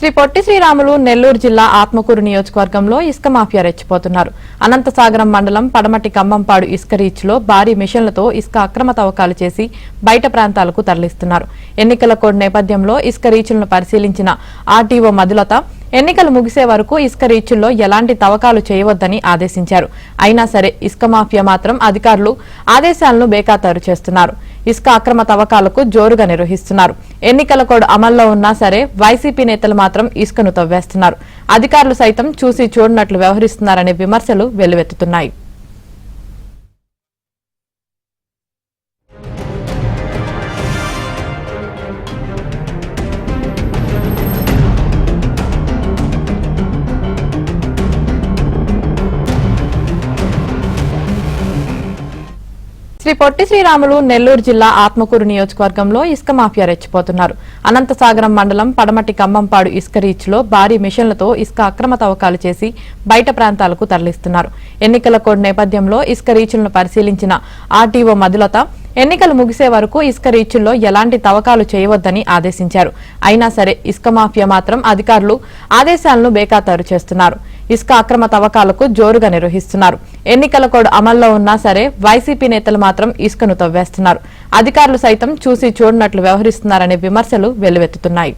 శ్రీ పొట్టి శ్రీరాములు నెల్లూరు జిల్లా ఆత్మకూరు నియోజకవర్గంలో ఇసుక మాఫియా రెచ్చిపోతున్నారు. అనంతసాగరం మండలం పడమటి కంబంపాడు ఇసుక రీచ్ లో భారీ మిషన్లతో ఇసుక అక్రమ తవ్వకాలు చేసి బయట ప్రాంతాలకు తరలిస్తున్నారు. ఎన్నికల కోడ్ నేపథ్యంలో ఇసుక రీచ్లను పరిశీలించిన ఆర్టీఓ మధులత ఎన్నికలు ముగిసే వరకు ఇసుక రీచుల్లో ఎలాంటి తవ్వకాలు చేయవద్దని ఆదేశించారు. అయినా సరే ఇసుక మాఫియా మాత్రం అధికారులు ఆదేశాలను బేఖాతరు చేస్తున్నారు. ఇసుక అక్రమ తవ్వకాలకు జోరుగా నిర్వహిస్తున్నారు. ఎన్నికల కోడ్ అమల్లో ఉన్నా సరే వైసీపీ నేతలు మాత్రం ఇసుకను తవ్వేస్తున్నారు. అధికారులు సైతం చూసి చూడనట్లు వ్యవహరిస్తున్నారనే విమర్శలు వెల్లువెత్తుతున్నాయి. శ్రీ పొట్టి శ్రీరాములు నెల్లూరు జిల్లా ఆత్మకూరు నియోజకవర్గంలో ఇసుక మాఫియా రెచ్చిపోతున్నారు. అనంతసాగరం మండలం పడమటి కంబంపాడు ఇసుక రీచ్ లో భారీ మిషన్లతో ఇసుక అక్రమ తవ్వకాలు చేసి బయట ప్రాంతాలకు తరలిస్తున్నారు. ఎన్నికల కోడ్ నేపథ్యంలో ఇసుక రీచులను పరిశీలించిన ఆర్టీఓ మధులత ఎన్నికలు ముగిసే వరకు ఇసుక రీచుల్లో ఎలాంటి తవ్వకాలు చేయవద్దని ఆదేశించారు. అయినా సరే ఇసుక మాఫియా మాత్రం అధికారులు ఆదేశాలను బేఖాతరు చేస్తున్నారు. ఇసుక అక్రమ తవ్వకాలకు జోరుగా నిర్వహిస్తున్నారు. ఎన్నికల కోడ్ అమల్లో ఉన్నా సరే వైసీపీ నేతలు మాత్రం ఇసుకను తవ్వేస్తున్నారు. అధికారులు సైతం చూసి చూడనట్లు వ్యవహరిస్తున్నారనే విమర్శలు వెల్లువెత్తుతున్నాయి.